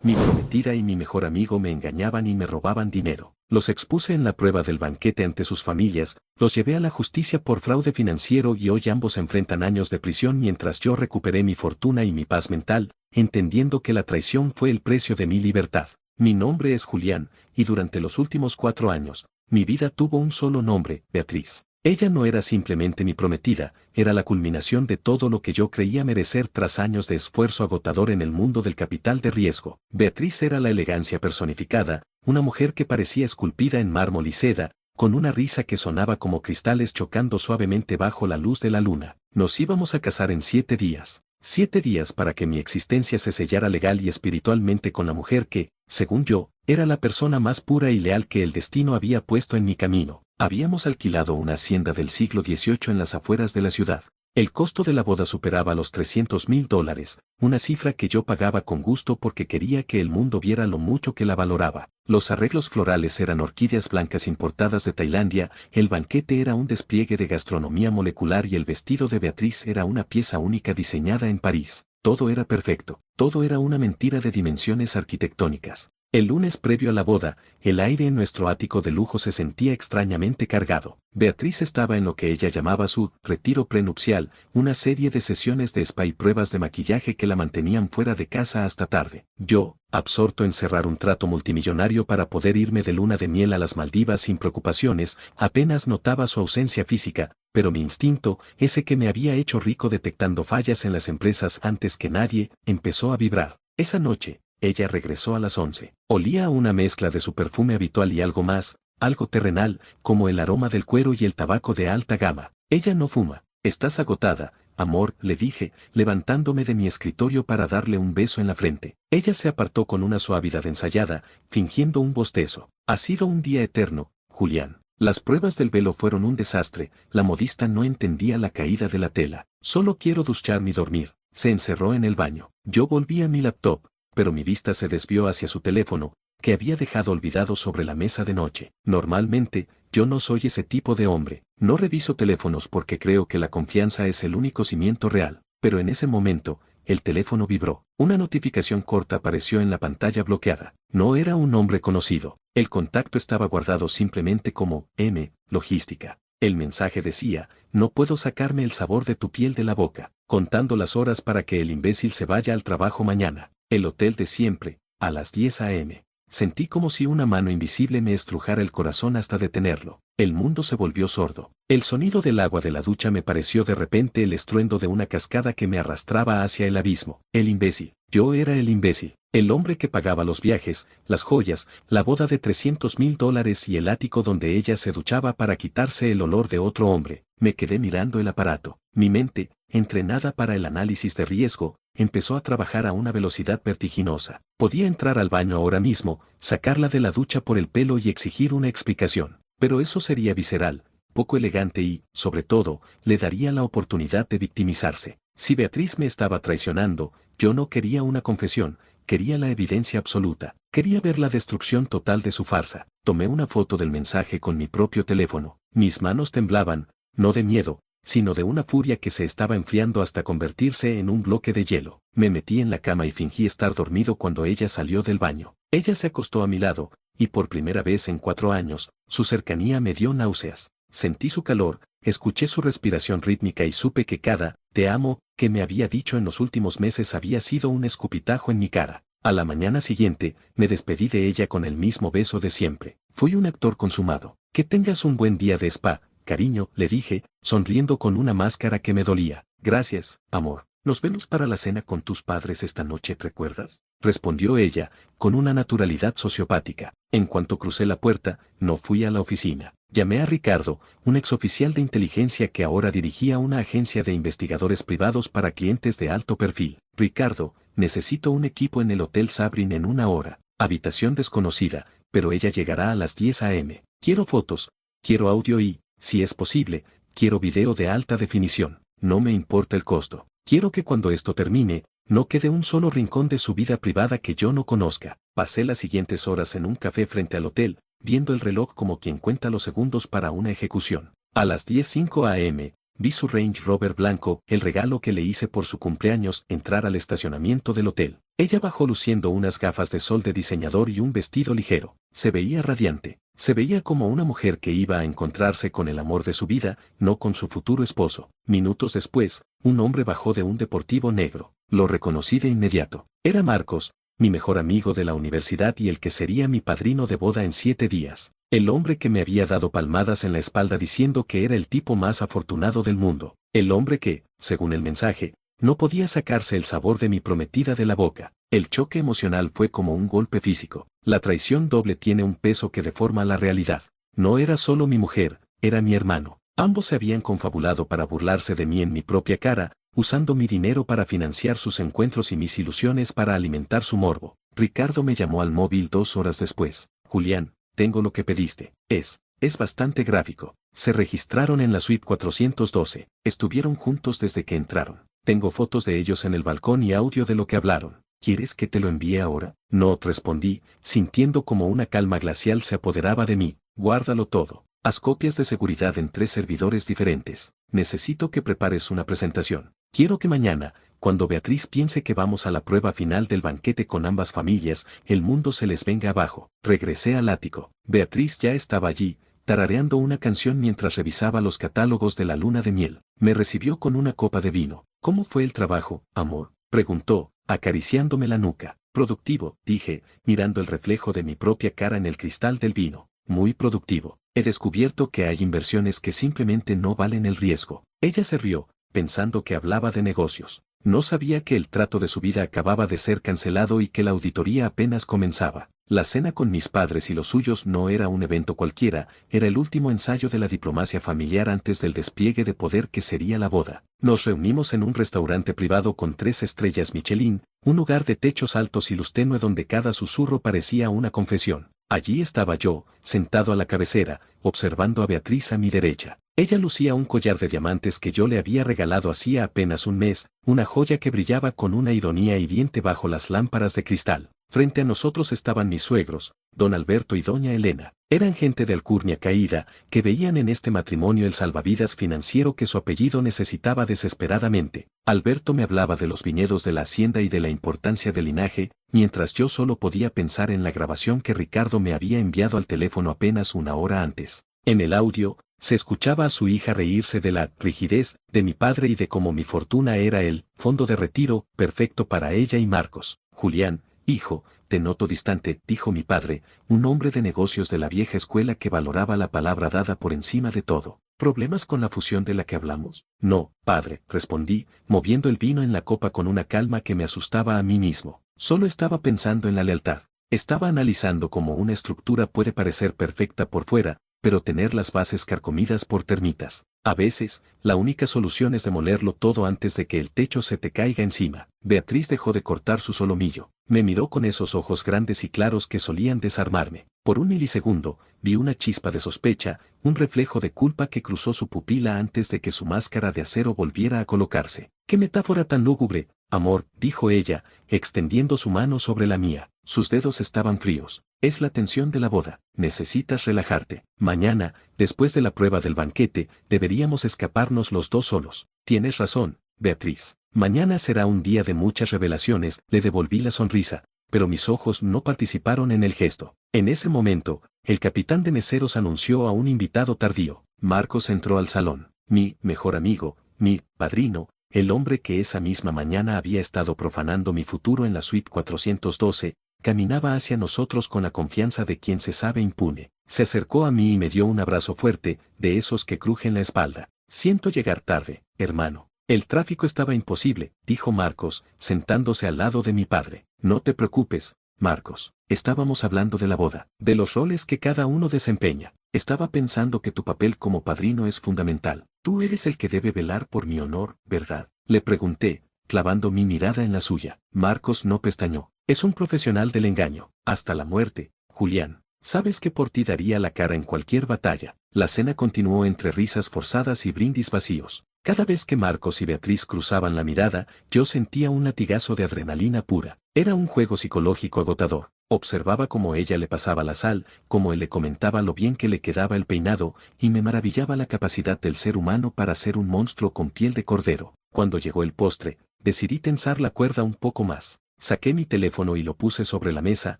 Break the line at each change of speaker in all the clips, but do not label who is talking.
Mi prometida y mi mejor amigo me engañaban y me robaban dinero. Los expuse en la prueba del banquete ante sus familias, los llevé a la justicia por fraude financiero y hoy ambos enfrentan años de prisión mientras yo recuperé mi fortuna y mi paz mental, entendiendo que la traición fue el precio de mi libertad. Mi nombre es Julián, y durante los últimos 4 años, mi vida tuvo un solo nombre, Beatriz. Ella no era simplemente mi prometida, era la culminación de todo lo que yo creía merecer tras años de esfuerzo agotador en el mundo del capital de riesgo. Beatriz era la elegancia personificada, una mujer que parecía esculpida en mármol y seda, con una risa que sonaba como cristales chocando suavemente bajo la luz de la luna. Nos íbamos a casar en 7 días. 7 días para que mi existencia se sellara legal y espiritualmente con la mujer que, según yo, era la persona más pura y leal que el destino había puesto en mi camino. Habíamos alquilado una hacienda del siglo XVIII en las afueras de la ciudad. El costo de la boda superaba los $300,000, una cifra que yo pagaba con gusto porque quería que el mundo viera lo mucho que la valoraba. Los arreglos florales eran orquídeas blancas importadas de Tailandia, el banquete era un despliegue de gastronomía molecular y el vestido de Beatriz era una pieza única diseñada en París. Todo era perfecto, todo era una mentira de dimensiones arquitectónicas. El lunes previo a la boda, el aire en nuestro ático de lujo se sentía extrañamente cargado. Beatriz estaba en lo que ella llamaba su retiro prenupcial, una serie de sesiones de spa y pruebas de maquillaje que la mantenían fuera de casa hasta tarde. Yo, absorto en cerrar un trato multimillonario para poder irme de luna de miel a las Maldivas sin preocupaciones, apenas notaba su ausencia física, pero mi instinto, ese que me había hecho rico detectando fallas en las empresas antes que nadie, empezó a vibrar. Esa noche, ella regresó a las 11. Olía a una mezcla de su perfume habitual y algo más, algo terrenal, como el aroma del cuero y el tabaco de alta gama. Ella no fuma. Estás agotada, amor, le dije, levantándome de mi escritorio para darle un beso en la frente. Ella se apartó con una suavidad ensayada, fingiendo un bostezo. Ha sido un día eterno, Julián. Las pruebas del velo fueron un desastre, la modista no entendía la caída de la tela. Solo quiero ducharme y dormir. Se encerró en el baño. Yo volví a mi laptop, pero mi vista se desvió hacia su teléfono, que había dejado olvidado sobre la mesa de noche. Normalmente, yo no soy ese tipo de hombre. No reviso teléfonos porque creo que la confianza es el único cimiento real, pero en ese momento, el teléfono vibró. Una notificación corta apareció en la pantalla bloqueada. No era un nombre conocido. El contacto estaba guardado simplemente como M, logística. El mensaje decía, no puedo sacarme el sabor de tu piel de la boca, contando las horas para que el imbécil se vaya al trabajo mañana. El hotel de siempre, a las 10 a.m. Sentí como si una mano invisible me estrujara el corazón hasta detenerlo. El mundo se volvió sordo. El sonido del agua de la ducha me pareció de repente el estruendo de una cascada que me arrastraba hacia el abismo. El imbécil. Yo era el imbécil. El hombre que pagaba los viajes, las joyas, la boda de $300,000 y el ático donde ella se duchaba para quitarse el olor de otro hombre. Me quedé mirando el aparato. Mi mente, entrenada para el análisis de riesgo, empezó a trabajar a una velocidad vertiginosa. Podía entrar al baño ahora mismo, sacarla de la ducha por el pelo y exigir una explicación. Pero eso sería visceral, poco elegante y, sobre todo, le daría la oportunidad de victimizarse. Si Beatriz me estaba traicionando, yo no quería una confesión, quería la evidencia absoluta. Quería ver la destrucción total de su farsa. Tomé una foto del mensaje con mi propio teléfono. Mis manos temblaban, no de miedo, sino de una furia que se estaba enfriando hasta convertirse en un bloque de hielo. Me metí en la cama y fingí estar dormido cuando ella salió del baño. Ella se acostó a mi lado, y por primera vez en 4 años, su cercanía me dio náuseas. Sentí su calor, escuché su respiración rítmica y supe que cada «te amo» que me había dicho en los últimos meses había sido un escupitajo en mi cara. A la mañana siguiente, me despedí de ella con el mismo beso de siempre. Fui un actor consumado. Que tengas un buen día de spa, cariño, le dije, sonriendo con una máscara que me dolía. Gracias, amor. Nos vemos para la cena con tus padres esta noche, ¿recuerdas? Respondió ella, con una naturalidad sociopática. En cuanto crucé la puerta, no fui a la oficina. Llamé a Ricardo, un exoficial de inteligencia que ahora dirigía una agencia de investigadores privados para clientes de alto perfil. Ricardo, necesito un equipo en el Hotel Sabrin en 1 hora. Habitación desconocida, pero ella llegará a las 10 a.m. Quiero fotos, quiero audio y, si es posible, quiero video de alta definición. No me importa el costo. Quiero que cuando esto termine, no quede un solo rincón de su vida privada que yo no conozca. Pasé las siguientes horas en un café frente al hotel, viendo el reloj como quien cuenta los segundos para una ejecución. A las 10:05 a.m., vi su Range Rover blanco, el regalo que le hice por su cumpleaños, entrar al estacionamiento del hotel. Ella bajó luciendo unas gafas de sol de diseñador y un vestido ligero. Se veía radiante. Se veía como una mujer que iba a encontrarse con el amor de su vida, no con su futuro esposo. Minutos después, un hombre bajó de un deportivo negro. Lo reconocí de inmediato. Era Marcos, mi mejor amigo de la universidad y el que sería mi padrino de boda en 7 días. El hombre que me había dado palmadas en la espalda diciendo que era el tipo más afortunado del mundo. El hombre que, según el mensaje, no podía sacarse el sabor de mi prometida de la boca. El choque emocional fue como un golpe físico. La traición doble tiene un peso que deforma la realidad. No era solo mi mujer, era mi hermano. Ambos se habían confabulado para burlarse de mí en mi propia cara, usando mi dinero para financiar sus encuentros y mis ilusiones para alimentar su morbo. Ricardo me llamó al móvil 2 horas después. Julián, tengo lo que pediste. Es bastante gráfico. Se registraron en la suite 412. Estuvieron juntos desde que entraron. Tengo fotos de ellos en el balcón y audio de lo que hablaron. ¿Quieres que te lo envíe ahora? No, respondí, sintiendo como una calma glacial se apoderaba de mí. Guárdalo todo. Haz copias de seguridad en 3 servidores diferentes. Necesito que prepares una presentación. Quiero que mañana, cuando Beatriz piense que vamos a la prueba final del banquete con ambas familias, el mundo se les venga abajo. Regresé al ático. Beatriz ya estaba allí, tarareando una canción mientras revisaba los catálogos de la luna de miel. Me recibió con una copa de vino. ¿Cómo fue el trabajo, amor? Preguntó, acariciándome la nuca. Productivo, dije, mirando el reflejo de mi propia cara en el cristal del vino. Muy productivo. He descubierto que hay inversiones que simplemente no valen el riesgo. Ella se rió, pensando que hablaba de negocios. No sabía que el trato de su vida acababa de ser cancelado y que la auditoría apenas comenzaba. La cena con mis padres y los suyos no era un evento cualquiera, era el último ensayo de la diplomacia familiar antes del despliegue de poder que sería la boda. Nos reunimos en un restaurante privado con 3 estrellas Michelin, un lugar de techos altos y luz tenue donde cada susurro parecía una confesión. Allí estaba yo, sentado a la cabecera, observando a Beatriz a mi derecha. Ella lucía un collar de diamantes que yo le había regalado hacía apenas un mes, una joya que brillaba con una ironía hiriente bajo las lámparas de cristal. Frente a nosotros estaban mis suegros, don Alberto y doña Elena. Eran gente de alcurnia caída, que veían en este matrimonio el salvavidas financiero que su apellido necesitaba desesperadamente. Alberto me hablaba de los viñedos de la hacienda y de la importancia del linaje, mientras yo solo podía pensar en la grabación que Ricardo me había enviado al teléfono apenas una hora antes. En el audio, se escuchaba a su hija reírse de la rigidez de mi padre y de cómo mi fortuna era el fondo de retiro perfecto para ella y Marcos. Julián, hijo, te noto distante, dijo mi padre, un hombre de negocios de la vieja escuela que valoraba la palabra dada por encima de todo. ¿Problemas con la fusión de la que hablamos? No, padre, respondí, moviendo el vino en la copa con una calma que me asustaba a mí mismo. Solo estaba pensando en la lealtad. Estaba analizando cómo una estructura puede parecer perfecta por fuera, pero tener las bases carcomidas por termitas. A veces, la única solución es demolerlo todo antes de que el techo se te caiga encima. Beatriz dejó de cortar su solomillo. Me miró con esos ojos grandes y claros que solían desarmarme. Por un milisegundo, vi una chispa de sospecha, un reflejo de culpa que cruzó su pupila antes de que su máscara de acero volviera a colocarse. ¡Qué metáfora tan lúgubre! Amor, dijo ella, extendiendo su mano sobre la mía. Sus dedos estaban fríos. Es la tensión de la boda. Necesitas relajarte. Mañana, después de la prueba del banquete, deberíamos escaparnos los dos solos. Tienes razón, Beatriz. Mañana será un día de muchas revelaciones, le devolví la sonrisa, pero mis ojos no participaron en el gesto. En ese momento, el capitán de meseros anunció a un invitado tardío. Marcos entró al salón. Mi mejor amigo, mi padrino, el hombre que esa misma mañana había estado profanando mi futuro en la suite 412, caminaba hacia nosotros con la confianza de quien se sabe impune. Se acercó a mí y me dio un abrazo fuerte, de esos que crujen la espalda. Siento llegar tarde, hermano. El tráfico estaba imposible, dijo Marcos, sentándose al lado de mi padre. No te preocupes, Marcos. Estábamos hablando de la boda, de los roles que cada uno desempeña. Estaba pensando que tu papel como padrino es fundamental. Tú eres el que debe velar por mi honor, ¿verdad? Le pregunté, clavando mi mirada en la suya. Marcos no pestañó. Es un profesional del engaño. Hasta la muerte, Julián. Sabes que por ti daría la cara en cualquier batalla. La cena continuó entre risas forzadas y brindis vacíos. Cada vez que Marcos y Beatriz cruzaban la mirada, yo sentía un latigazo de adrenalina pura. Era un juego psicológico agotador. Observaba cómo ella le pasaba la sal, cómo él le comentaba lo bien que le quedaba el peinado, y me maravillaba la capacidad del ser humano para ser un monstruo con piel de cordero. Cuando llegó el postre, decidí tensar la cuerda un poco más. Saqué mi teléfono y lo puse sobre la mesa,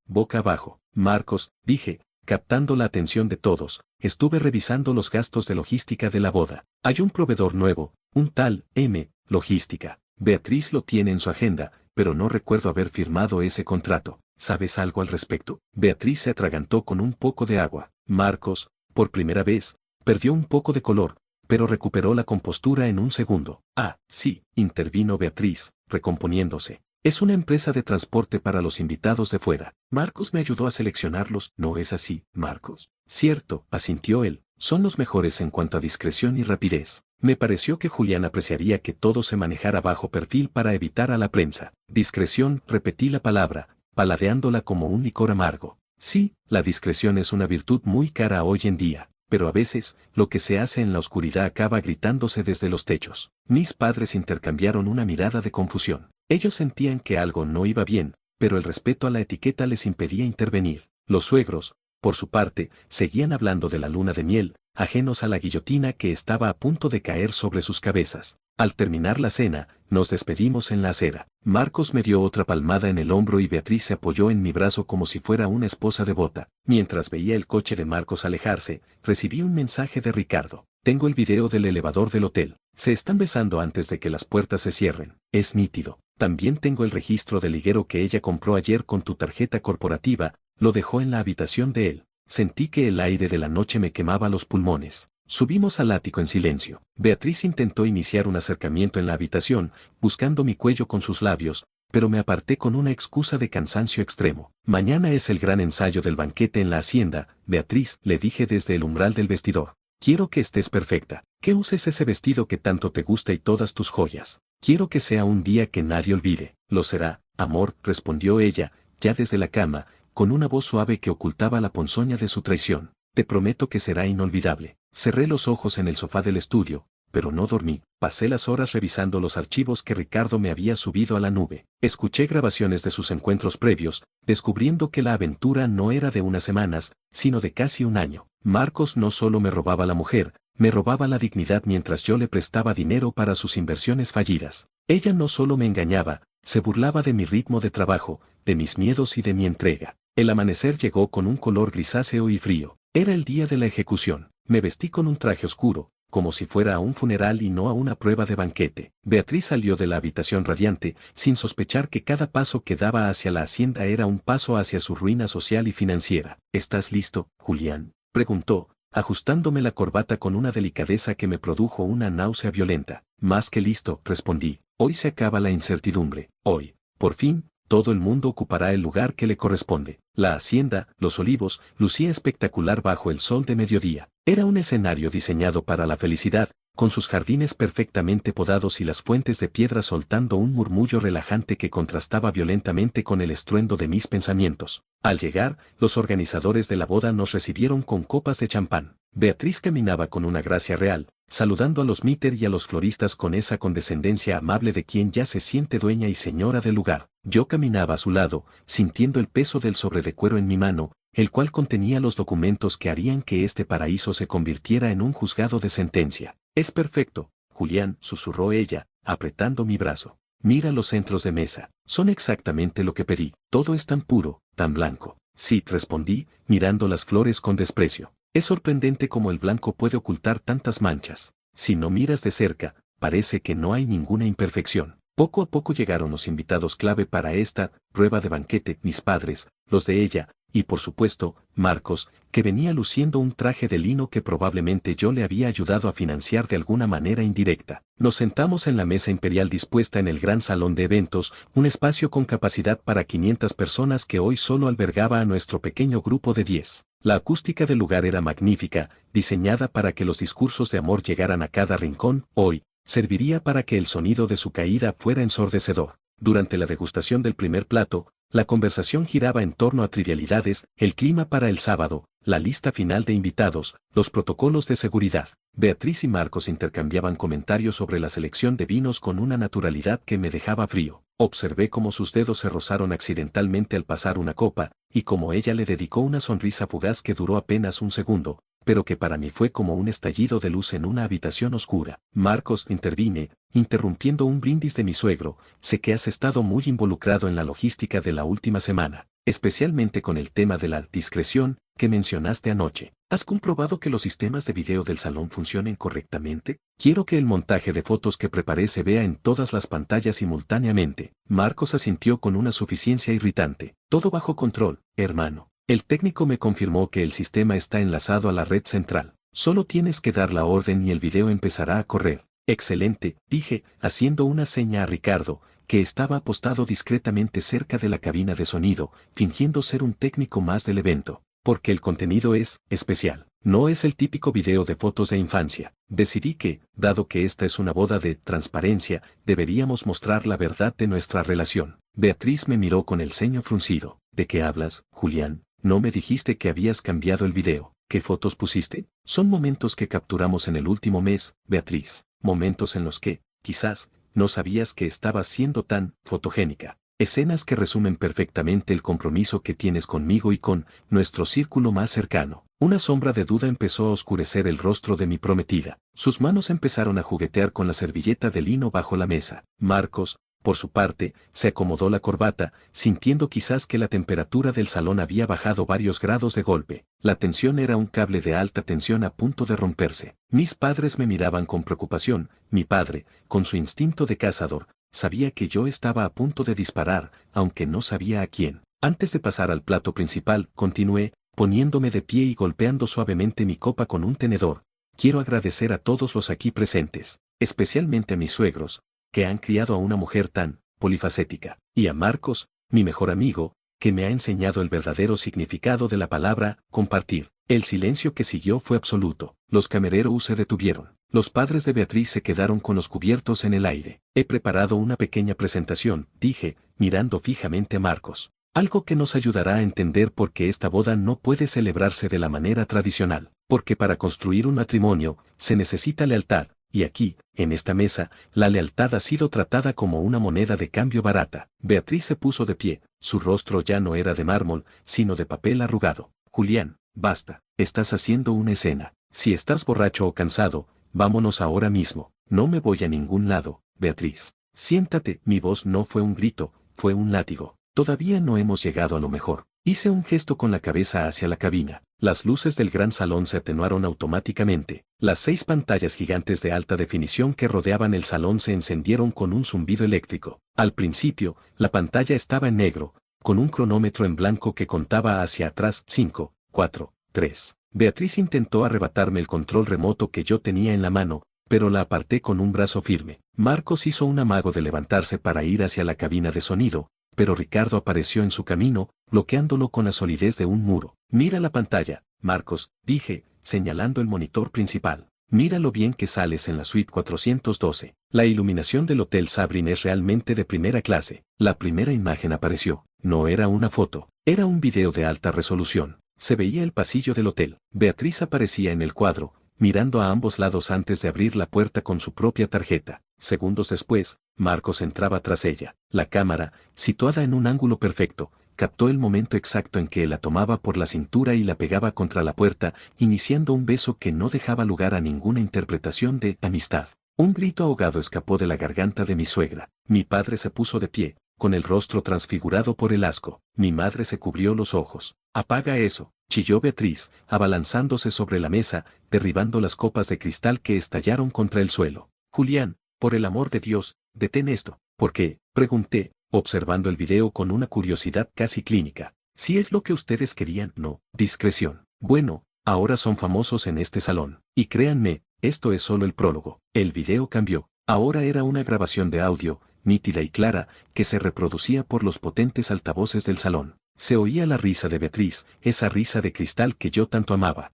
boca abajo. Marcos, dije, captando la atención de todos, estuve revisando los gastos de logística de la boda. Hay un proveedor nuevo, un tal M. Logística. Beatriz lo tiene en su agenda, pero no recuerdo haber firmado ese contrato. ¿Sabes algo al respecto? Beatriz se atragantó con un poco de agua. Marcos, por primera vez, perdió un poco de color, pero recuperó la compostura en un segundo. Ah, sí, intervino Beatriz, recomponiéndose. Es una empresa de transporte para los invitados de fuera. Marcos me ayudó a seleccionarlos, ¿no es así, Marcos? Cierto, asintió él. Son los mejores en cuanto a discreción y rapidez. Me pareció que Julián apreciaría que todo se manejara bajo perfil para evitar a la prensa. Discreción, repetí la palabra, paladeándola como un licor amargo. Sí, la discreción es una virtud muy cara hoy en día, pero a veces, lo que se hace en la oscuridad acaba gritándose desde los techos. Mis padres intercambiaron una mirada de confusión. Ellos sentían que algo no iba bien, pero el respeto a la etiqueta les impedía intervenir. Los suegros, por su parte, seguían hablando de la luna de miel, ajenos a la guillotina que estaba a punto de caer sobre sus cabezas. Al terminar la cena, nos despedimos en la acera. Marcos me dio otra palmada en el hombro y Beatriz se apoyó en mi brazo como si fuera una esposa devota. Mientras veía el coche de Marcos alejarse, recibí un mensaje de Ricardo. Tengo el video del elevador del hotel. Se están besando antes de que las puertas se cierren. Es nítido. También tengo el registro del liguero que ella compró ayer con tu tarjeta corporativa. Lo dejó en la habitación de él. Sentí que el aire de la noche me quemaba los pulmones. Subimos al ático en silencio. Beatriz intentó iniciar un acercamiento en la habitación, buscando mi cuello con sus labios, pero me aparté con una excusa de cansancio extremo. Mañana es el gran ensayo del banquete en la hacienda, Beatriz, le dije desde el umbral del vestidor. Quiero que estés perfecta, que uses ese vestido que tanto te gusta y todas tus joyas. Quiero que sea un día que nadie olvide. Lo será, amor, respondió ella, ya desde la cama, con una voz suave que ocultaba la ponzoña de su traición. Te prometo que será inolvidable. Cerré los ojos en el sofá del estudio, pero no dormí. Pasé las horas revisando los archivos que Ricardo me había subido a la nube. Escuché grabaciones de sus encuentros previos, descubriendo que la aventura no era de unas semanas, sino de casi un año. Marcos no solo me robaba la mujer, me robaba la dignidad mientras yo le prestaba dinero para sus inversiones fallidas. Ella no solo me engañaba, se burlaba de mi ritmo de trabajo, de mis miedos y de mi entrega. El amanecer llegó con un color grisáceo y frío. Era el día de la ejecución. Me vestí con un traje oscuro, como si fuera a un funeral y no a una prueba de banquete. Beatriz salió de la habitación radiante, sin sospechar que cada paso que daba hacia la hacienda era un paso hacia su ruina social y financiera. ¿Estás listo, Julián?, preguntó, ajustándome la corbata con una delicadeza que me produjo una náusea violenta. Más que listo, respondí. Hoy se acaba la incertidumbre. Hoy, por fin, todo el mundo ocupará el lugar que le corresponde. La hacienda, Los Olivos, lucía espectacular bajo el sol de mediodía. Era un escenario diseñado para la felicidad, con sus jardines perfectamente podados y las fuentes de piedra soltando un murmullo relajante que contrastaba violentamente con el estruendo de mis pensamientos. Al llegar, los organizadores de la boda nos recibieron con copas de champán. Beatriz caminaba con una gracia real, saludando a los Mitter y a los floristas con esa condescendencia amable de quien ya se siente dueña y señora del lugar. Yo caminaba a su lado, sintiendo el peso del sobre de cuero en mi mano, el cual contenía los documentos que harían que este paraíso se convirtiera en un juzgado de sentencia. Es perfecto, Julián, susurró ella, apretando mi brazo. Mira los centros de mesa, son exactamente lo que pedí. Todo es tan puro, tan blanco. Sí, respondí, mirando las flores con desprecio. Es sorprendente cómo el blanco puede ocultar tantas manchas. Si no miras de cerca, parece que no hay ninguna imperfección. Poco a poco llegaron los invitados clave para esta prueba de banquete, mis padres, los de ella, y por supuesto, Marcos, que venía luciendo un traje de lino que probablemente yo le había ayudado a financiar de alguna manera indirecta. Nos sentamos en la mesa imperial dispuesta en el gran salón de eventos, un espacio con capacidad para 500 personas que hoy solo albergaba a nuestro pequeño grupo de 10. La acústica del lugar era magnífica, diseñada para que los discursos de amor llegaran a cada rincón. Hoy, serviría para que el sonido de su caída fuera ensordecedor. Durante la degustación del primer plato, la conversación giraba en torno a trivialidades, el clima para el sábado, la lista final de invitados, los protocolos de seguridad. Beatriz y Marcos intercambiaban comentarios sobre la selección de vinos con una naturalidad que me dejaba frío. Observé cómo sus dedos se rozaron accidentalmente al pasar una copa, y cómo ella le dedicó una sonrisa fugaz que duró apenas un segundo, pero que para mí fue como un estallido de luz en una habitación oscura. Marcos, intervine, interrumpiendo un brindis de mi suegro, sé que has estado muy involucrado en la logística de la última semana, especialmente con el tema de la discreción que mencionaste anoche. ¿Has comprobado que los sistemas de video del salón funcionen correctamente? Quiero que el montaje de fotos que preparé se vea en todas las pantallas simultáneamente. Marcos asintió con una suficiencia irritante. Todo bajo control, hermano. El técnico me confirmó que el sistema está enlazado a la red central. Solo tienes que dar la orden y el video empezará a correr. Excelente, dije, haciendo una seña a Ricardo, que estaba apostado discretamente cerca de la cabina de sonido, fingiendo ser un técnico más del evento. Porque el contenido es especial. No es el típico video de fotos de infancia. Decidí que, dado que esta es una boda de transparencia, deberíamos mostrar la verdad de nuestra relación. Beatriz me miró con el ceño fruncido. ¿De qué hablas, Julián? No me dijiste que habías cambiado el video. ¿Qué fotos pusiste? Son momentos que capturamos en el último mes, Beatriz. Momentos en los que, quizás, no sabías que estabas siendo tan fotogénica. Escenas que resumen perfectamente el compromiso que tienes conmigo y con nuestro círculo más cercano. Una sombra de duda empezó a oscurecer el rostro de mi prometida. Sus manos empezaron a juguetear con la servilleta de lino bajo la mesa. Marcos, por su parte, se acomodó la corbata, sintiendo quizás que la temperatura del salón había bajado varios grados de golpe. La tensión era un cable de alta tensión a punto de romperse. Mis padres me miraban con preocupación. Mi padre, con su instinto de cazador, sabía que yo estaba a punto de disparar, aunque no sabía a quién. Antes de pasar al plato principal, continué, poniéndome de pie y golpeando suavemente mi copa con un tenedor. Quiero agradecer a todos los aquí presentes, especialmente a mis suegros, que han criado a una mujer tan polifacética, y a Marcos, mi mejor amigo, que me ha enseñado el verdadero significado de la palabra compartir. El silencio que siguió fue absoluto. Los camareros se detuvieron. Los padres de Beatriz se quedaron con los cubiertos en el aire. He preparado una pequeña presentación, dije, mirando fijamente a Marcos. Algo que nos ayudará a entender por qué esta boda no puede celebrarse de la manera tradicional. Porque para construir un matrimonio, se necesita lealtad. Y aquí, en esta mesa, la lealtad ha sido tratada como una moneda de cambio barata. Beatriz se puso de pie. Su rostro ya no era de mármol, sino de papel arrugado. Julián, basta. Estás haciendo una escena. Si estás borracho o cansado, vámonos ahora mismo. No me voy a ningún lado, Beatriz. Siéntate. Mi voz no fue un grito, fue un látigo. Todavía no hemos llegado a lo mejor. Hice un gesto con la cabeza hacia la cabina. Las luces del gran salón se atenuaron automáticamente. Las 6 pantallas gigantes de alta definición que rodeaban el salón se encendieron con un zumbido eléctrico. Al principio, la pantalla estaba en negro, con un cronómetro en blanco que contaba hacia atrás 5, 4, 3. Beatriz intentó arrebatarme el control remoto que yo tenía en la mano, pero la aparté con un brazo firme. Marcos hizo un amago de levantarse para ir hacia la cabina de sonido, pero Ricardo apareció en su camino, bloqueándolo con la solidez de un muro. Mira la pantalla, Marcos, dije, señalando el monitor principal. Mira lo bien que sales en la suite 412. La iluminación del Hotel Sabrin es realmente de primera clase. La primera imagen apareció. No era una foto, era un video de alta resolución. Se veía el pasillo del hotel. Beatriz aparecía en el cuadro, mirando a ambos lados antes de abrir la puerta con su propia tarjeta. Segundos después, Marcos entraba tras ella. La cámara, situada en un ángulo perfecto, captó el momento exacto en que la tomaba por la cintura y la pegaba contra la puerta, iniciando un beso que no dejaba lugar a ninguna interpretación de amistad. Un grito ahogado escapó de la garganta de mi suegra. Mi padre se puso de pie, con el rostro transfigurado por el asco. Mi madre se cubrió los ojos. «Apaga eso», chilló Beatriz, abalanzándose sobre la mesa, derribando las copas de cristal que estallaron contra el suelo. «Julián, por el amor de Dios, detén esto». «¿Por qué?», pregunté, observando el video con una curiosidad casi clínica. «Si es lo que ustedes querían, no, discreción. Bueno, ahora son famosos en este salón. Y créanme, esto es solo el prólogo». El video cambió. Ahora era una grabación de audio, nítida y clara, que se reproducía por los potentes altavoces del salón. Se oía la risa de Beatriz, esa risa de cristal que yo tanto amaba.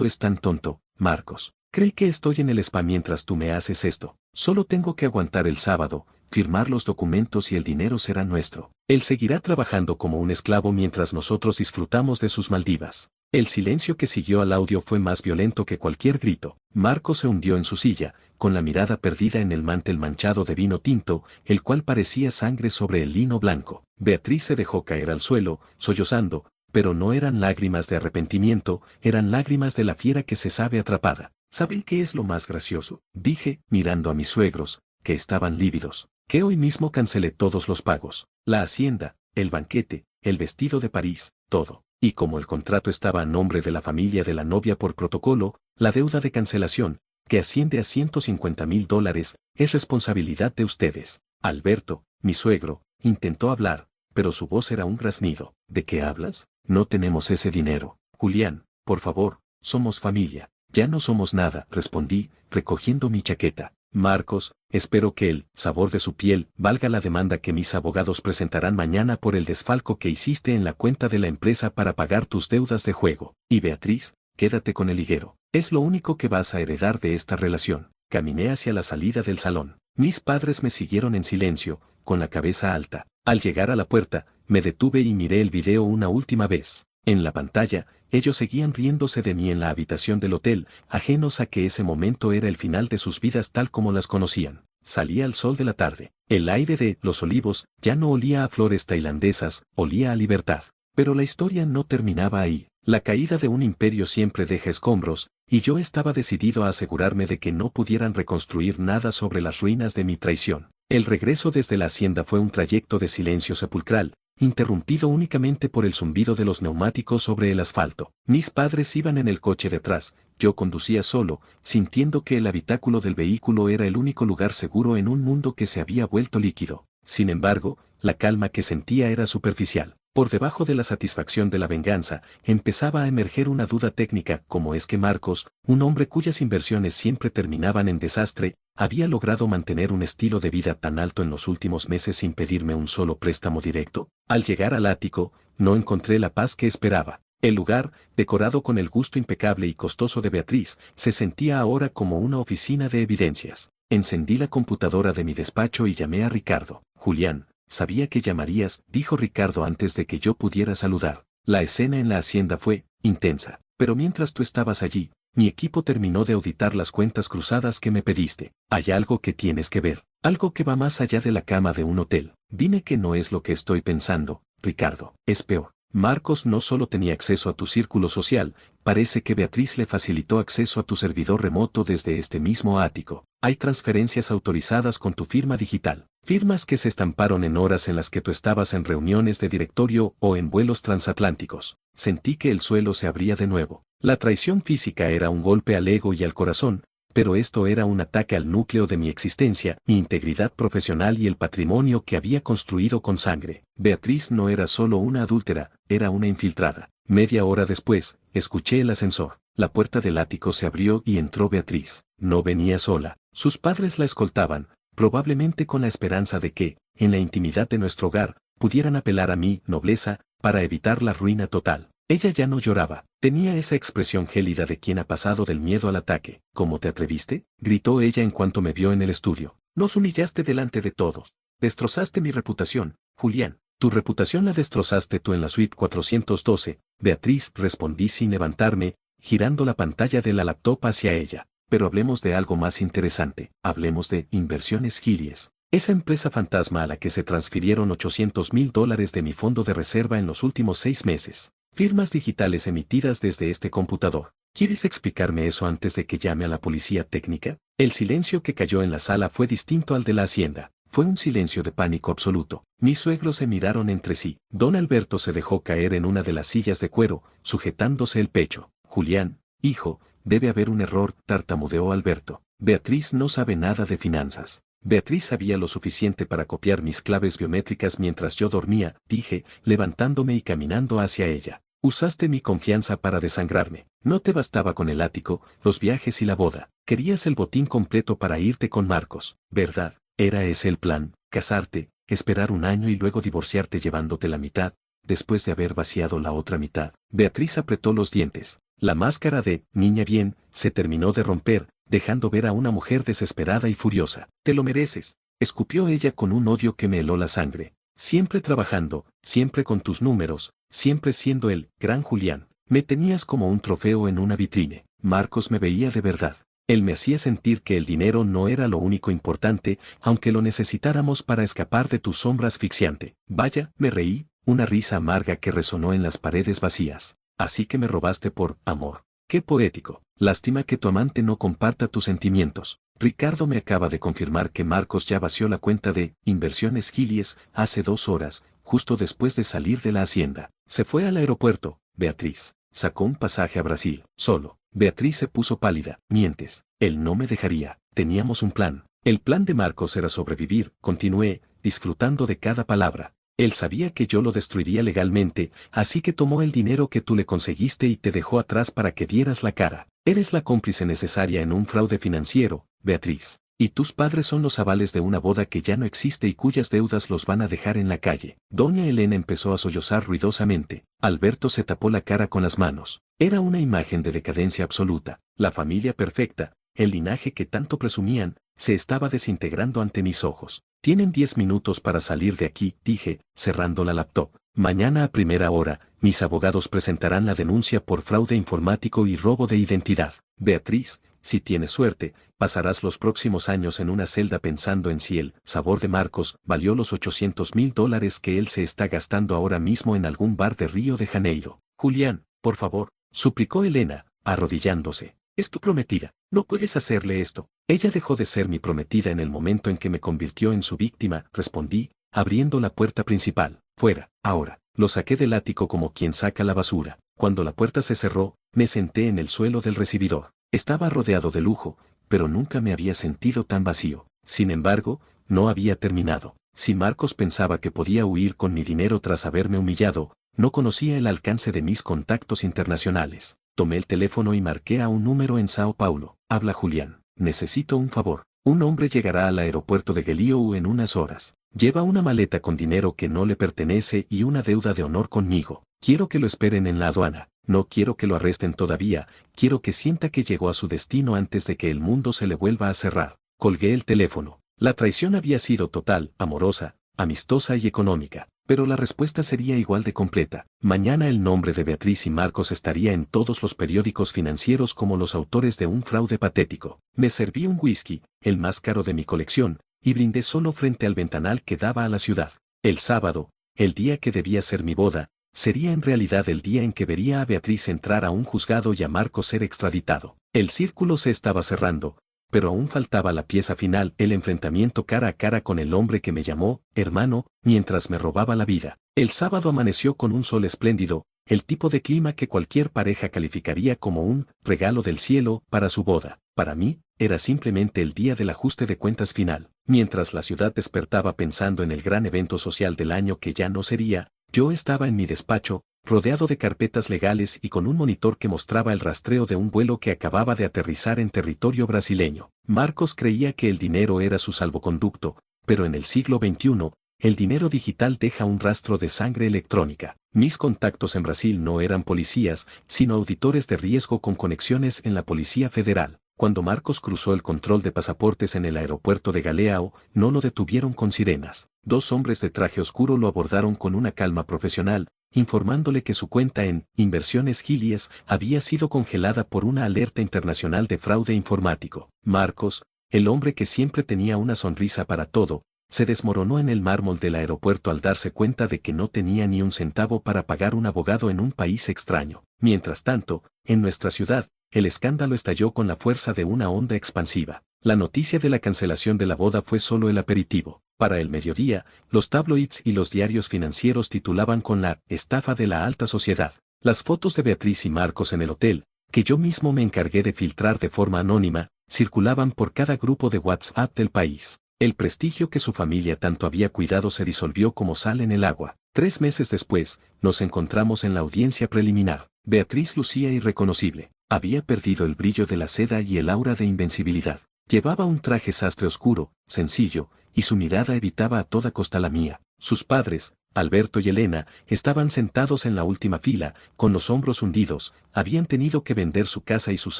Es tan tonto, Marcos. Cree que estoy en el spa mientras tú me haces esto. Solo tengo que aguantar el sábado, firmar los documentos y el dinero será nuestro. Él seguirá trabajando como un esclavo mientras nosotros disfrutamos de sus Maldivas. El silencio que siguió al audio fue más violento que cualquier grito. Marcos se hundió en su silla, con la mirada perdida en el mantel manchado de vino tinto, el cual parecía sangre sobre el lino blanco. Beatriz se dejó caer al suelo, sollozando, pero no eran lágrimas de arrepentimiento, eran lágrimas de la fiera que se sabe atrapada. ¿Saben qué es lo más gracioso? Dije, mirando a mis suegros, que estaban lívidos, que hoy mismo cancelé todos los pagos, la hacienda, el banquete, el vestido de París, todo. Y como el contrato estaba a nombre de la familia de la novia por protocolo, la deuda de cancelación, que asciende a $150,000, es responsabilidad de ustedes. Alberto, mi suegro, intentó hablar, pero su voz era un graznido. ¿De qué hablas? No tenemos ese dinero. Julián, por favor, somos familia. Ya no somos nada, respondí, recogiendo mi chaqueta. Marcos, espero que el sabor de su piel valga la demanda que mis abogados presentarán mañana por el desfalco que hiciste en la cuenta de la empresa para pagar tus deudas de juego. Y Beatriz, quédate con el higuero. Es lo único que vas a heredar de esta relación. Caminé hacia la salida del salón. Mis padres me siguieron en silencio, con la cabeza alta. Al llegar a la puerta, me detuve y miré el video una última vez. En la pantalla, ellos seguían riéndose de mí en la habitación del hotel, ajenos a que ese momento era el final de sus vidas tal como las conocían. Salía el sol de la tarde. El aire de Los Olivos ya no olía a flores tailandesas, olía a libertad. Pero la historia no terminaba ahí. La caída de un imperio siempre deja escombros, y yo estaba decidido a asegurarme de que no pudieran reconstruir nada sobre las ruinas de mi traición. El regreso desde la hacienda fue un trayecto de silencio sepulcral, interrumpido únicamente por el zumbido de los neumáticos sobre el asfalto. Mis padres iban en el coche de atrás, yo conducía solo, sintiendo que el habitáculo del vehículo era el único lugar seguro en un mundo que se había vuelto líquido. Sin embargo, la calma que sentía era superficial. Por debajo de la satisfacción de la venganza, empezaba a emerger una duda técnica: ¿cómo es que Marcos, un hombre cuyas inversiones siempre terminaban en desastre, había logrado mantener un estilo de vida tan alto en los últimos meses sin pedirme un solo préstamo directo? Al llegar al ático, no encontré la paz que esperaba. El lugar, decorado con el gusto impecable y costoso de Beatriz, se sentía ahora como una oficina de evidencias. Encendí la computadora de mi despacho y llamé a Ricardo. Julián, sabía que llamarías, dijo Ricardo antes de que yo pudiera saludar. La escena en la hacienda fue intensa, pero mientras tú estabas allí, mi equipo terminó de auditar las cuentas cruzadas que me pediste. Hay algo que tienes que ver, algo que va más allá de la cama de un hotel. Dime que no es lo que estoy pensando, Ricardo. Es peor. Marcos no solo tenía acceso a tu círculo social, parece que Beatriz le facilitó acceso a tu servidor remoto desde este mismo ático. Hay transferencias autorizadas con tu firma digital. Firmas que se estamparon en horas en las que tú estabas en reuniones de directorio o en vuelos transatlánticos. Sentí que el suelo se abría de nuevo. La traición física era un golpe al ego y al corazón, pero esto era un ataque al núcleo de mi existencia, mi integridad profesional y el patrimonio que había construido con sangre. Beatriz no era solo una adúltera, era una infiltrada. Media hora después, escuché el ascensor. La puerta del ático se abrió y entró Beatriz. No venía sola. Sus padres la escoltaban, probablemente con la esperanza de que, en la intimidad de nuestro hogar, pudieran apelar a mi nobleza para evitar la ruina total. Ella ya no lloraba, tenía esa expresión gélida de quien ha pasado del miedo al ataque. ¿Cómo te atreviste?, gritó ella en cuanto me vio en el estudio. Nos humillaste delante de todos. Destrozaste mi reputación, Julián. Tu reputación la destrozaste tú en la suite 412, Beatriz, respondí sin levantarme, girando la pantalla de la laptop hacia ella. Pero hablemos de algo más interesante. Hablemos de Inversiones Giries. Esa empresa fantasma a la que se transfirieron $800,000 de mi fondo de reserva en los últimos 6 meses. Firmas digitales emitidas desde este computador. ¿Quieres explicarme eso antes de que llame a la policía técnica? El silencio que cayó en la sala fue distinto al de la hacienda. Fue un silencio de pánico absoluto. Mis suegros se miraron entre sí. Don Alberto se dejó caer en una de las sillas de cuero, sujetándose el pecho. Julián, hijo, debe haber un error, tartamudeó Alberto. Beatriz no sabe nada de finanzas. Beatriz sabía lo suficiente para copiar mis claves biométricas mientras yo dormía, dije, levantándome y caminando hacia ella. Usaste mi confianza para desangrarme. No te bastaba con el ático, los viajes y la boda. Querías el botín completo para irte con Marcos, ¿verdad? ¿Era ese el plan? Casarte, esperar un año y luego divorciarte llevándote la mitad, después de haber vaciado la otra mitad. Beatriz apretó los dientes. La máscara de niña bien se terminó de romper, dejando ver a una mujer desesperada y furiosa. Te lo mereces, escupió ella con un odio que me heló la sangre. Siempre trabajando, siempre con tus números, siempre siendo el gran Julián. Me tenías como un trofeo en una vitrine. Marcos me veía de verdad. Él me hacía sentir que el dinero no era lo único importante, aunque lo necesitáramos para escapar de tu sombra asfixiante. Vaya, me reí, una risa amarga que resonó en las paredes vacías. Así que me robaste por amor. Qué poético. Lástima que tu amante no comparta tus sentimientos. Ricardo me acaba de confirmar que Marcos ya vació la cuenta de Inversiones Giles hace 2 horas, justo después de salir de la hacienda. Se fue al aeropuerto, Beatriz. Sacó un pasaje a Brasil, solo. Beatriz se puso pálida. Mientes. Él no me dejaría. Teníamos un plan. El plan de Marcos era sobrevivir, continué, disfrutando de cada palabra. Él sabía que yo lo destruiría legalmente, así que tomó el dinero que tú le conseguiste y te dejó atrás para que dieras la cara. Eres la cómplice necesaria en un fraude financiero, Beatriz. Y tus padres son los avales de una boda que ya no existe y cuyas deudas los van a dejar en la calle. Doña Elena empezó a sollozar ruidosamente. Alberto se tapó la cara con las manos. Era una imagen de decadencia absoluta. La familia perfecta, el linaje que tanto presumían, se estaba desintegrando ante mis ojos. Tienen 10 minutos para salir de aquí, dije, cerrando la laptop. Mañana a primera hora, mis abogados presentarán la denuncia por fraude informático y robo de identidad. Beatriz, si tienes suerte, pasarás los próximos años en una celda pensando en si el sabor de Marcos valió los $800.000 que él se está gastando ahora mismo en algún bar de Río de Janeiro. Julián, por favor, suplicó Elena, arrodillándose. Es tu prometida, no puedes hacerle esto. Ella dejó de ser mi prometida en el momento en que me convirtió en su víctima, respondí, abriendo la puerta principal. Fuera, ahora. Lo saqué del ático como quien saca la basura. Cuando la puerta se cerró, me senté en el suelo del recibidor. Estaba rodeado de lujo, pero nunca me había sentido tan vacío. Sin embargo, no había terminado. Si Marcos pensaba que podía huir con mi dinero tras haberme humillado, no conocía el alcance de mis contactos internacionales. Tomé el teléfono y marqué a un número en Sao Paulo. Habla Julián. Necesito un favor. Un hombre llegará al aeropuerto de Geliou en unas horas. Lleva una maleta con dinero que no le pertenece y una deuda de honor conmigo. Quiero que lo esperen en la aduana. No quiero que lo arresten todavía. Quiero que sienta que llegó a su destino antes de que el mundo se le vuelva a cerrar. Colgué el teléfono. La traición había sido total, amorosa, amistosa y económica. Pero la respuesta sería igual de completa. Mañana el nombre de Beatriz y Marcos estaría en todos los periódicos financieros como los autores de un fraude patético. Me serví un whisky, el más caro de mi colección, y brindé solo frente al ventanal que daba a la ciudad. El sábado, el día que debía ser mi boda, sería en realidad el día en que vería a Beatriz entrar a un juzgado y a Marcos ser extraditado. El círculo se estaba cerrando, pero aún faltaba la pieza final, el enfrentamiento cara a cara con el hombre que me llamó hermano mientras me robaba la vida. El sábado amaneció con un sol espléndido, el tipo de clima que cualquier pareja calificaría como un regalo del cielo para su boda. Para mí, era simplemente el día del ajuste de cuentas final. Mientras la ciudad despertaba pensando en el gran evento social del año que ya no sería, yo estaba en mi despacho, rodeado de carpetas legales y con un monitor que mostraba el rastreo de un vuelo que acababa de aterrizar en territorio brasileño. Marcos creía que el dinero era su salvoconducto, pero en el siglo XXI, el dinero digital deja un rastro de sangre electrónica. Mis contactos en Brasil no eran policías, sino auditores de riesgo con conexiones en la Policía Federal. Cuando Marcos cruzó el control de pasaportes en el aeropuerto de Galeão, no lo detuvieron con sirenas. 2 hombres de traje oscuro lo abordaron con una calma profesional, informándole que su cuenta en Inversiones Giles había sido congelada por una alerta internacional de fraude informático. Marcos, el hombre que siempre tenía una sonrisa para todo, se desmoronó en el mármol del aeropuerto al darse cuenta de que no tenía ni un centavo para pagar un abogado en un país extraño. Mientras tanto, en nuestra ciudad, el escándalo estalló con la fuerza de una onda expansiva. La noticia de la cancelación de la boda fue solo el aperitivo. Para el mediodía, los tabloids y los diarios financieros titulaban con la estafa de la alta sociedad. Las fotos de Beatriz y Marcos en el hotel, que yo mismo me encargué de filtrar de forma anónima, circulaban por cada grupo de WhatsApp del país. El prestigio que su familia tanto había cuidado se disolvió como sal en el agua. 3 meses después, nos encontramos en la audiencia preliminar. Beatriz lucía irreconocible. Había perdido el brillo de la seda y el aura de invencibilidad. Llevaba un traje sastre oscuro, sencillo, y su mirada evitaba a toda costa la mía. Sus padres, Alberto y Elena, estaban sentados en la última fila, con los hombros hundidos, habían tenido que vender su casa y sus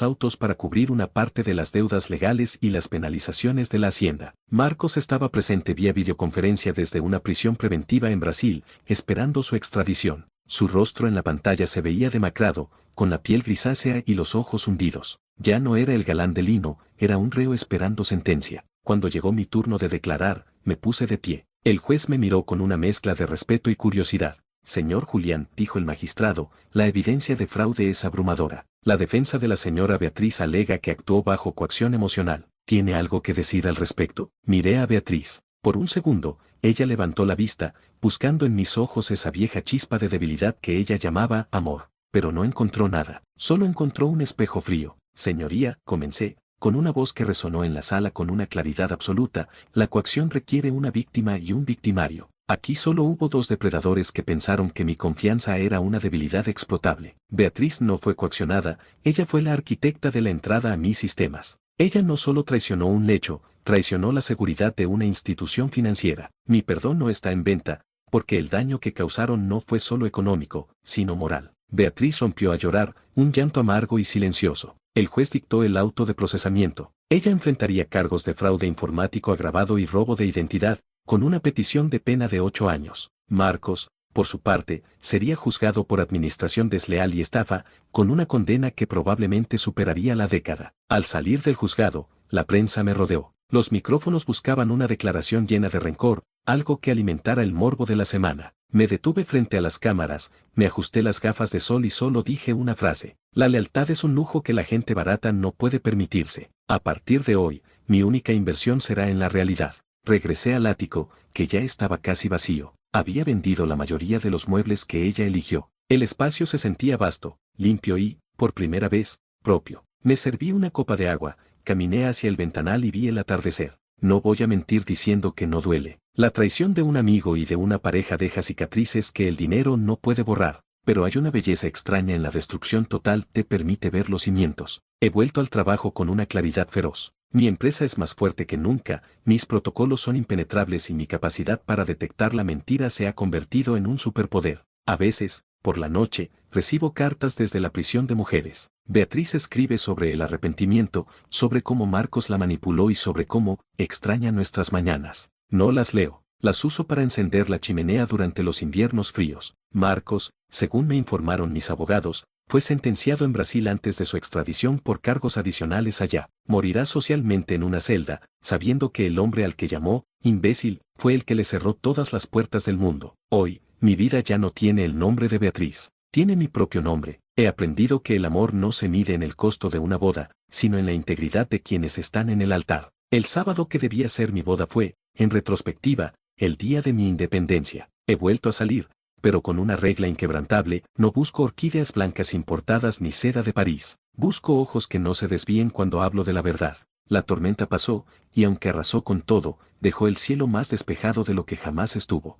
autos para cubrir una parte de las deudas legales y las penalizaciones de la hacienda. Marcos estaba presente vía videoconferencia desde una prisión preventiva en Brasil, esperando su extradición. Su rostro en la pantalla se veía demacrado, con la piel grisácea y los ojos hundidos. Ya no era el galán de lino, era un reo esperando sentencia. Cuando llegó mi turno de declarar, me puse de pie. El juez me miró con una mezcla de respeto y curiosidad. Señor Julián, dijo el magistrado, la evidencia de fraude es abrumadora. La defensa de la señora Beatriz alega que actuó bajo coacción emocional. ¿Tiene algo que decir al respecto? Miré a Beatriz. Por un segundo, ella levantó la vista, buscando en mis ojos esa vieja chispa de debilidad que ella llamaba amor. Pero no encontró nada. Solo encontró un espejo frío. Señoría, comencé, con una voz que resonó en la sala con una claridad absoluta, la coacción requiere una víctima y un victimario. Aquí solo hubo dos depredadores que pensaron que mi confianza era una debilidad explotable. Beatriz no fue coaccionada, ella fue la arquitecta de la entrada a mis sistemas. Ella no solo traicionó un lecho, traicionó la seguridad de una institución financiera. Mi perdón no está en venta, porque el daño que causaron no fue solo económico, sino moral. Beatriz rompió a llorar, un llanto amargo y silencioso. El juez dictó el auto de procesamiento. Ella enfrentaría cargos de fraude informático agravado y robo de identidad, con una petición de pena de 8 años. Marcos, por su parte, sería juzgado por administración desleal y estafa, con una condena que probablemente superaría la década. Al salir del juzgado, la prensa me rodeó. Los micrófonos buscaban una declaración llena de rencor, algo que alimentara el morbo de la semana. Me detuve frente a las cámaras, me ajusté las gafas de sol y solo dije una frase. La lealtad es un lujo que la gente barata no puede permitirse. A partir de hoy, mi única inversión será en la realidad. Regresé al ático, que ya estaba casi vacío. Había vendido la mayoría de los muebles que ella eligió. El espacio se sentía vasto, limpio y, por primera vez, propio. Me serví una copa de agua, caminé hacia el ventanal y vi el atardecer. No voy a mentir diciendo que no duele. La traición de un amigo y de una pareja deja cicatrices que el dinero no puede borrar, pero hay una belleza extraña en la destrucción total, te permite ver los cimientos. He vuelto al trabajo con una claridad feroz. Mi empresa es más fuerte que nunca, mis protocolos son impenetrables y mi capacidad para detectar la mentira se ha convertido en un superpoder. A veces, por la noche, recibo cartas desde la prisión de mujeres. Beatriz escribe sobre el arrepentimiento, sobre cómo Marcos la manipuló y sobre cómo extraña nuestras mañanas. No las leo, las uso para encender la chimenea durante los inviernos fríos. Marcos, según me informaron mis abogados, fue sentenciado en Brasil antes de su extradición por cargos adicionales allá. Morirá socialmente en una celda, sabiendo que el hombre al que llamó, imbécil, fue el que le cerró todas las puertas del mundo. Hoy, mi vida ya no tiene el nombre de Beatriz, tiene mi propio nombre. He aprendido que el amor no se mide en el costo de una boda, sino en la integridad de quienes están en el altar. El sábado que debía ser mi boda fue, en retrospectiva, el día de mi independencia. He vuelto a salir, pero con una regla inquebrantable, no busco orquídeas blancas importadas ni seda de París. Busco ojos que no se desvíen cuando hablo de la verdad. La tormenta pasó, y aunque arrasó con todo, dejó el cielo más despejado de lo que jamás estuvo.